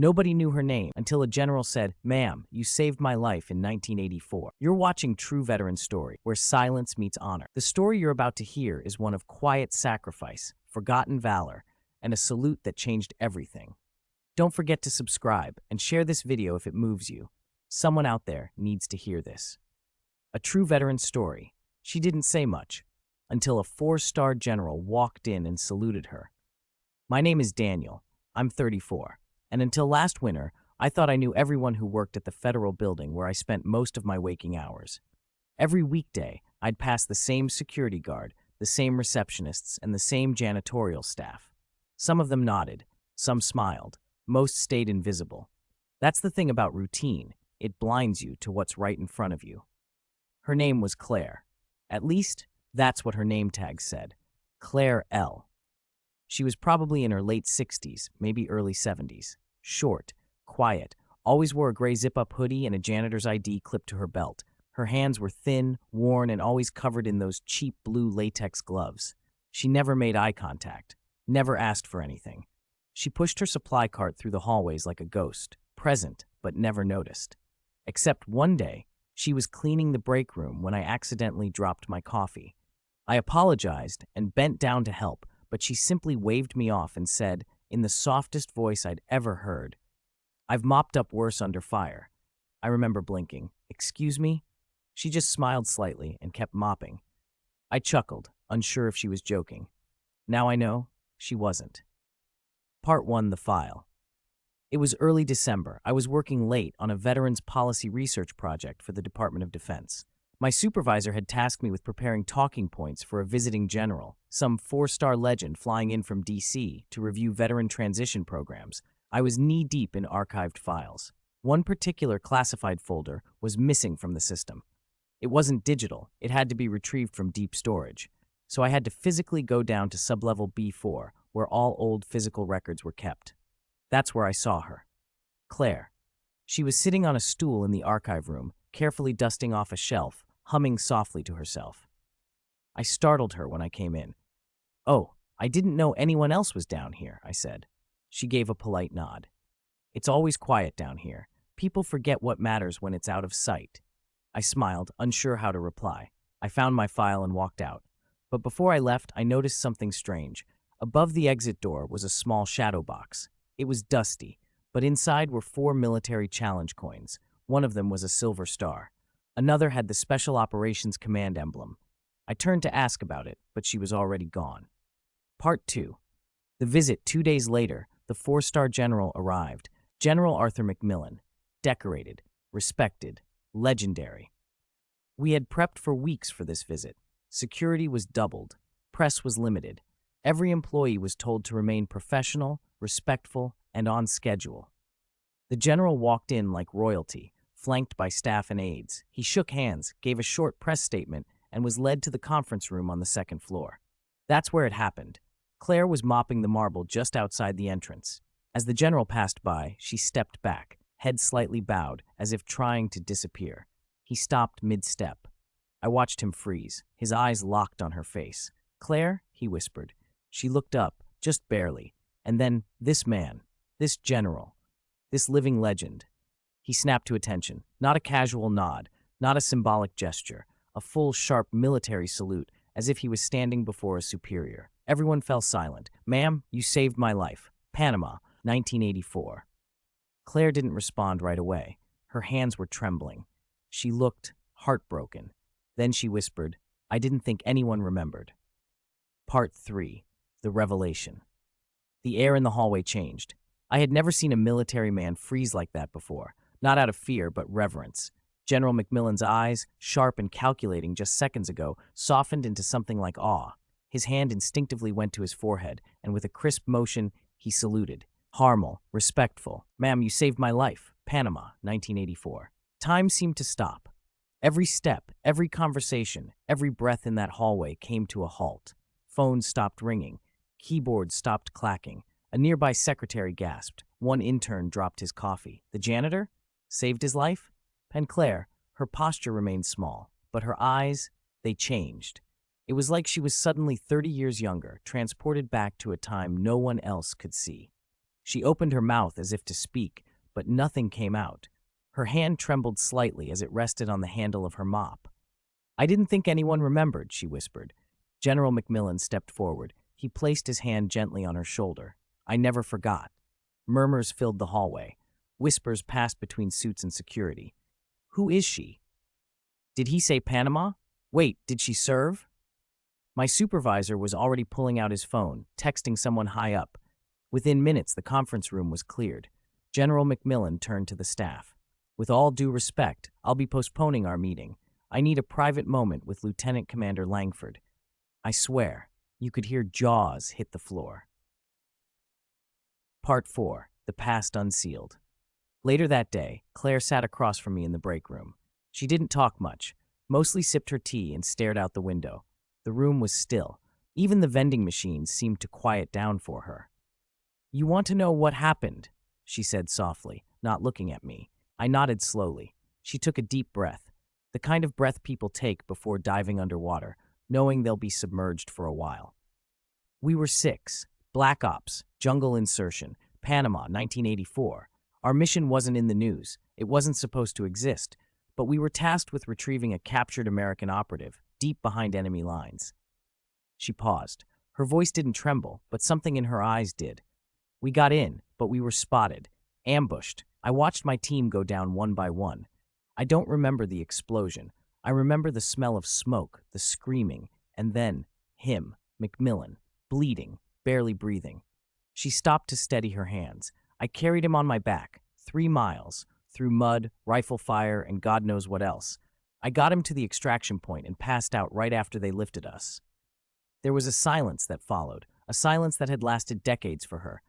Nobody knew her name until a general said, "Ma'am, you saved my life in 1984. You're watching True Veteran Story, where silence meets honor. The story you're about to hear is one of quiet sacrifice, forgotten valor, and a salute that changed everything. Don't forget to subscribe and share this video if it moves you. Someone out there needs to hear this." A true veteran story. She didn't say much until a 4-star general walked in and saluted her. "My name is Daniel. I'm 34. And until last winter, I thought I knew everyone who worked at the federal building where I spent most of my waking hours. Every weekday, I'd pass the same security guard, the same receptionists, and the same janitorial staff. Some of them nodded, some smiled, most stayed invisible. That's the thing about routine. It blinds you to what's right in front of you." Her name was Claire. At least, that's what her name tag said. Clare L. She was probably in her late 60s, maybe early 70s. Short, quiet, always wore a gray zip-up hoodie and a janitor's ID clipped to her belt. Her hands were thin, worn, and always covered in those cheap blue latex gloves. She never made eye contact, never asked for anything. She pushed her supply cart through the hallways like a ghost, present but never noticed. Except one day, she was cleaning the break room when I accidentally dropped my coffee. I apologized and bent down to help, but she simply waved me off and said, in the softest voice I'd ever heard, "I've mopped up worse under fire." I remember blinking. "Excuse me?" She just smiled slightly and kept mopping. I chuckled, unsure if she was joking. Now I know she wasn't. Part 1, the file. It was early December. I was working late on a veterans policy research project for the Department of Defense. My supervisor had tasked me with preparing talking points for a visiting general, some 4-star legend flying in from D.C. to review veteran transition programs. I was knee-deep in archived files. One particular classified folder was missing from the system. It wasn't digital. It had to be retrieved from deep storage. So I had to physically go down to sublevel B4, where all old physical records were kept. That's where I saw her. Claire. She was sitting on a stool in the archive room, carefully dusting off a shelf, humming softly to herself. I startled her when I came in. "Oh, I didn't know anyone else was down here," I said. She gave a polite nod. "It's always quiet down here. People forget what matters when it's out of sight." I smiled, unsure how to reply. I found my file and walked out. But before I left, I noticed something strange. Above the exit door was a small shadow box. It was dusty, but inside were 4 military challenge coins. One of them was a silver star. Another had the Special Operations Command emblem. I turned to ask about it, but she was already gone. Part 2. The visit 2 days later, the 4-star general arrived. General Arthur McMillan. Decorated, respected, legendary. We had prepped for weeks for this visit. Security was doubled. Press was limited. Every employee was told to remain professional, respectful, and on schedule. The general walked in like royalty, flanked by staff and aides. He shook hands, gave a short press statement, and was led to the conference room on the 2nd floor. That's where it happened. Claire was mopping the marble just outside the entrance. As the general passed by, she stepped back, head slightly bowed, as if trying to disappear. He stopped mid-step. I watched him freeze, his eyes locked on her face. "Claire?" he whispered. She looked up, just barely, and then this man, this general, this living legend. He snapped to attention, not a casual nod, not a symbolic gesture, a full, sharp military salute, as if he was standing before a superior. Everyone fell silent. "Ma'am, you saved my life. Panama, 1984. Claire didn't respond right away. Her hands were trembling. She looked heartbroken. Then she whispered, "I didn't think anyone remembered." Part 3. The Revelation. The air in the hallway changed. I had never seen a military man freeze like that before. Not out of fear, but reverence. General McMillan's eyes, sharp and calculating just seconds ago, softened into something like awe. His hand instinctively went to his forehead, and with a crisp motion, he saluted. Harmless, respectful. "Ma'am, you saved my life. Panama, 1984. Time seemed to stop. Every step, every conversation, every breath in that hallway came to a halt. Phones stopped ringing. Keyboards stopped clacking. A nearby secretary gasped. One intern dropped his coffee. The janitor? Saved his life? And Claire, her posture remained small, but her eyes, they changed. It was like she was suddenly 30 years younger, transported back to a time no one else could see. She opened her mouth as if to speak, but nothing came out. Her hand trembled slightly as it rested on the handle of her mop. "I didn't think anyone remembered," she whispered. General McMillan stepped forward. He placed his hand gently on her shoulder. "I never forgot." Murmurs filled the hallway. Whispers passed between suits and security. "Who is she? Did he say Panama? Wait, did she serve?" My supervisor was already pulling out his phone, texting someone high up. Within minutes, the conference room was cleared. General McMillan turned to the staff. "With all due respect, I'll be postponing our meeting. I need a private moment with Lieutenant Commander Langford." I swear, you could hear jaws hit the floor. Part 4. The Past Unsealed. Later that day, Claire sat across from me in the break room. She didn't talk much, mostly sipped her tea and stared out the window. The room was still. Even the vending machines seemed to quiet down for her. "You want to know what happened?" she said softly, not looking at me. I nodded slowly. She took a deep breath, the kind of breath people take before diving underwater, knowing they'll be submerged for a while. "We were 6. Black Ops, Jungle Insertion, Panama, 1984. Our mission wasn't in the news. It wasn't supposed to exist. But we were tasked with retrieving a captured American operative, deep behind enemy lines." She paused. Her voice didn't tremble, but something in her eyes did. "We got in, but we were spotted. Ambushed. I watched my team go down one by one. I don't remember the explosion. I remember the smell of smoke, the screaming, and then him, McMillan, bleeding, barely breathing." She stopped to steady her hands. "I carried him on my back, 3 miles, through mud, rifle fire, and God knows what else. I got him to the extraction point and passed out right after they lifted us." There was a silence that followed, a silence that had lasted decades for her.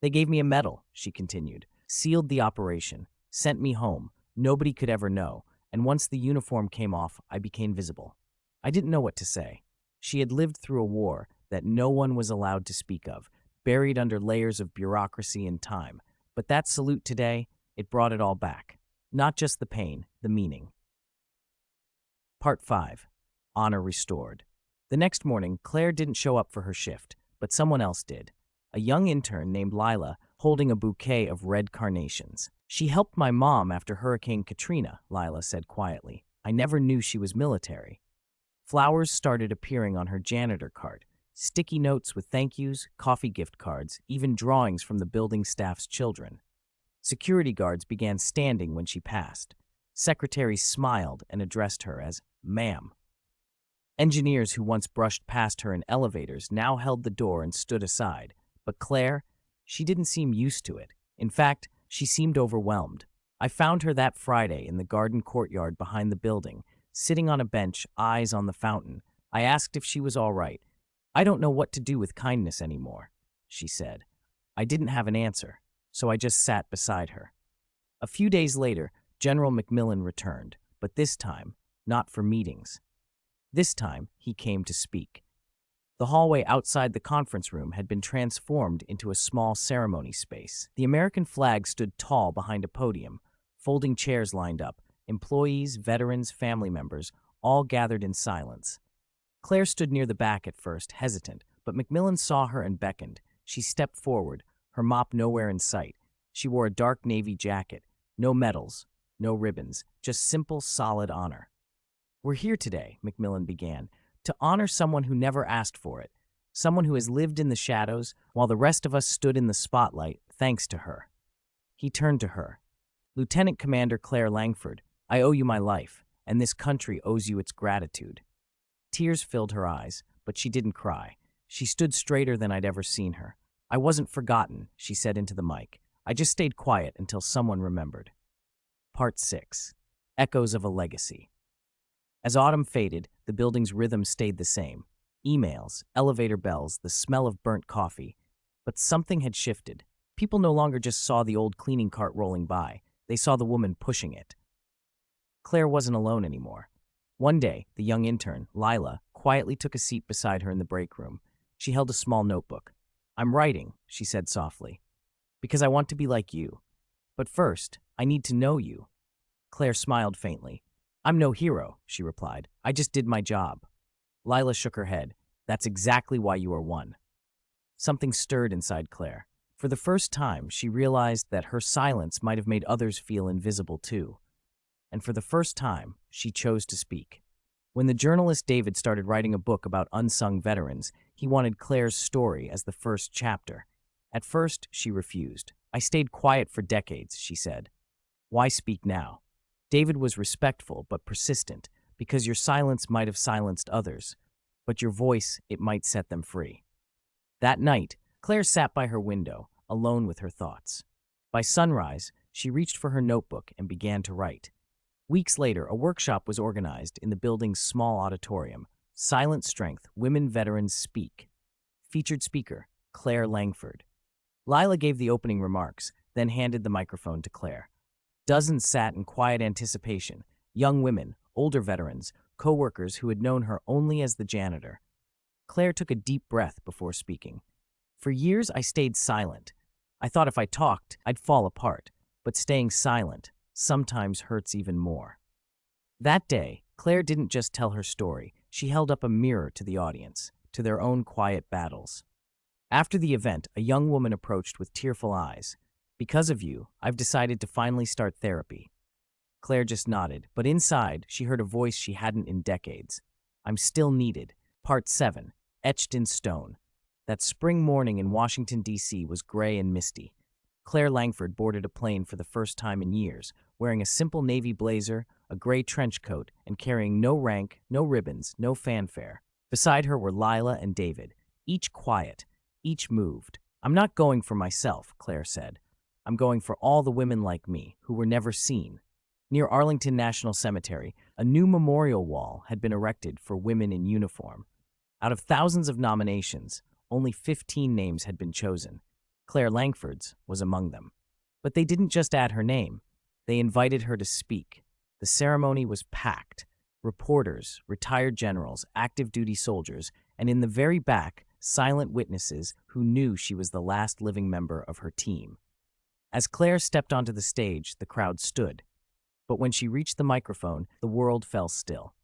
"They gave me a medal," she continued, "sealed the operation, sent me home. Nobody could ever know, and once the uniform came off, I became visible." I didn't know what to say. She had lived through a war that no one was allowed to speak of, buried under layers of bureaucracy and time. But that salute today, it brought it all back. Not just the pain, the meaning. Part 5. Honor Restored. The next morning, Claire didn't show up for her shift, but someone else did. A young intern named Lila, holding a bouquet of red carnations. "She helped my mom after Hurricane Katrina," Lila said quietly. "I never knew she was military." Flowers started appearing on her janitor cart. Sticky notes with thank yous, coffee gift cards, even drawings from the building staff's children. Security guards began standing when she passed. Secretaries smiled and addressed her as "ma'am." Engineers who once brushed past her in elevators now held the door and stood aside. But Claire, she didn't seem used to it. In fact, she seemed overwhelmed. I found her that Friday in the garden courtyard behind the building, sitting on a bench, eyes on the fountain. I asked if she was all right. "I don't know what to do with kindness anymore," she said. I didn't have an answer, so I just sat beside her. A few days later, General McMillan returned, but this time, not for meetings. This time, he came to speak. The hallway outside the conference room had been transformed into a small ceremony space. The American flag stood tall behind a podium, folding chairs lined up, employees, veterans, family members, all gathered in silence. Claire stood near the back at first, hesitant, but McMillan saw her and beckoned. She stepped forward, her mop nowhere in sight. She wore a dark navy jacket, no medals, no ribbons, just simple, solid honor. "We're here today," McMillan began, "to honor someone who never asked for it, someone who has lived in the shadows while the rest of us stood in the spotlight thanks to her." He turned to her. "Lieutenant Commander Clare Langford, I owe you my life, and this country owes you its gratitude." Tears filled her eyes, but she didn't cry. She stood straighter than I'd ever seen her. "I wasn't forgotten," she said into the mic. "I just stayed quiet until someone remembered." Part 6. Echoes of a Legacy. As autumn faded, the building's rhythm stayed the same. Emails, elevator bells, the smell of burnt coffee. But something had shifted. People no longer just saw the old cleaning cart rolling by. They saw the woman pushing it. Claire wasn't alone anymore. One day, the young intern, Lila, quietly took a seat beside her in the break room. She held a small notebook. "I'm writing," she said softly, "because I want to be like you. But first, I need to know you." Claire smiled faintly. "I'm no hero," she replied. "I just did my job." Lila shook her head. "That's exactly why you are one." Something stirred inside Claire. For the first time, she realized that her silence might have made others feel invisible too. And for the first time, she chose to speak. When the journalist David started writing a book about unsung veterans, he wanted Claire's story as the first chapter. At first, she refused. "I stayed quiet for decades," she said. "Why speak now?" David was respectful but persistent, because your silence might have silenced others, but your voice, it might set them free. That night, Claire sat by her window, alone with her thoughts. By sunrise, she reached for her notebook and began to write. Weeks later, a workshop was organized in the building's small auditorium. Silent Strength, Women Veterans Speak. Featured speaker, Clare Langford. Lila gave the opening remarks, then handed the microphone to Claire. Dozens sat in quiet anticipation, young women, older veterans, co-workers who had known her only as the janitor. Claire took a deep breath before speaking. "For years, I stayed silent. I thought if I talked, I'd fall apart, but staying silent sometimes hurts even more." That day, Claire didn't just tell her story, she held up a mirror to the audience, to their own quiet battles. After the event, a young woman approached with tearful eyes. "Because of you, I've decided to finally start therapy." Claire just nodded, but inside, she heard a voice she hadn't in decades. "I'm still needed." Part 7, etched in stone. That spring morning in Washington, D.C. was gray and misty. Clare Langford boarded a plane for the first time in years, wearing a simple navy blazer, a gray trench coat, and carrying no rank, no ribbons, no fanfare. Beside her were Lila and David, each quiet, each moved. "I'm not going for myself," Claire said. "I'm going for all the women like me, who were never seen." Near Arlington National Cemetery, a new memorial wall had been erected for women in uniform. Out of thousands of nominations, only 15 names had been chosen. Clare Langford's was among them. But they didn't just add her name. They invited her to speak. The ceremony was packed. Reporters, retired generals, active duty soldiers, and in the very back, silent witnesses who knew she was the last living member of her team. As Claire stepped onto the stage, the crowd stood. But when she reached the microphone, the world fell still.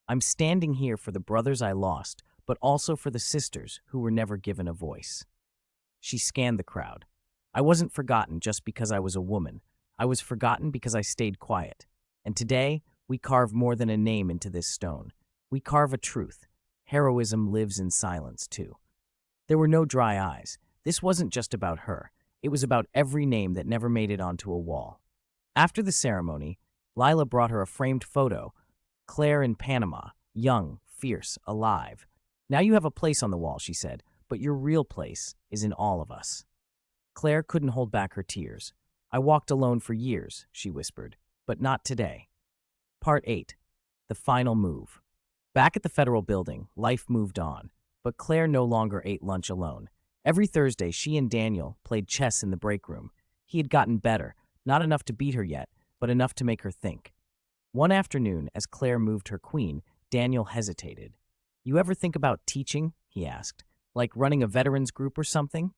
"I'm standing here for the brothers I lost, but also for the sisters who were never given a voice." She scanned the crowd. "I wasn't forgotten just because I was a woman. I was forgotten because I stayed quiet. And today, we carve more than a name into this stone. We carve a truth. Heroism lives in silence, too." There were no dry eyes. This wasn't just about her. It was about every name that never made it onto a wall. After the ceremony, Lila brought her a framed photo. Claire in Panama, young, fierce, alive. "Now you have a place on the wall," she said, "but your real place is in all of us." Claire couldn't hold back her tears. "I walked alone for years," she whispered, "but not today." Part 8, the final move. Back at the federal building, life moved on, but Claire no longer ate lunch alone. Every Thursday, she and Daniel played chess in the break room. He had gotten better, not enough to beat her yet, but enough to make her think. One afternoon, as Claire moved her queen, Daniel hesitated. "You ever think about teaching?" he asked. "Like running a veterans group or something?"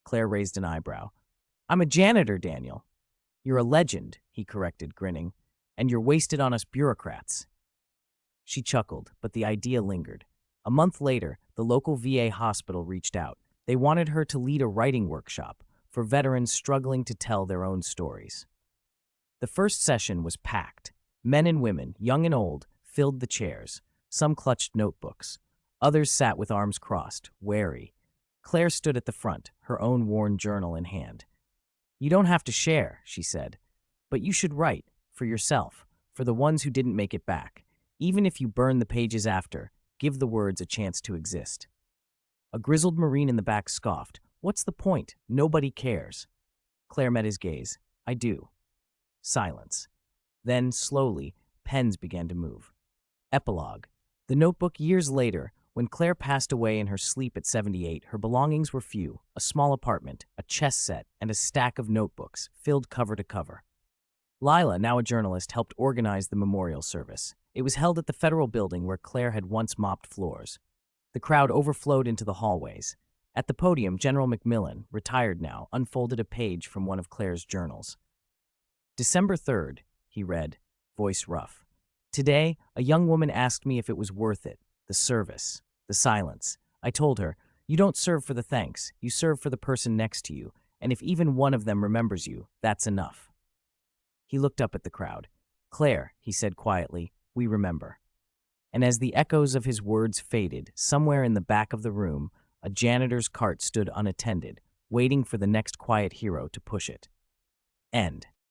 Claire raised an eyebrow. "I'm a janitor, Daniel." "You're a legend," he corrected, grinning. "And you're wasted on us bureaucrats." She chuckled, but the idea lingered. A month later, the local VA hospital reached out. They wanted her to lead a writing workshop for veterans struggling to tell their own stories. The first session was packed. Men and women, young and old, filled the chairs. Some clutched notebooks. Others sat with arms crossed, wary. Claire stood at the front, her own worn journal in hand. "You don't have to share," she said, "but you should write, for yourself, for the ones who didn't make it back. Even if you burn the pages after, give the words a chance to exist." A grizzled Marine in the back scoffed. "What's the point? Nobody cares." Claire met his gaze. "I do." Silence. Then, slowly, pens began to move. Epilogue. The notebook years later, when Claire passed away in her sleep at 78, her belongings were few: a small apartment, a chess set, and a stack of notebooks, filled cover to cover. Lila, now a journalist, helped organize the memorial service. It was held at the federal building where Claire had once mopped floors. The crowd overflowed into the hallways. At the podium, General McMillan, retired now, unfolded a page from one of Claire's journals. "December 3rd, he read, voice rough. "Today, a young woman asked me if it was worth it, the service, the silence. I told her, you don't serve for the thanks, you serve for the person next to you, And if even one of them remembers you, that's enough. He looked up at the crowd. Claire, he said quietly, we remember. And as the echoes of his words faded, somewhere in the back of the room, a janitor's cart stood unattended, waiting for the next quiet hero to push it. End.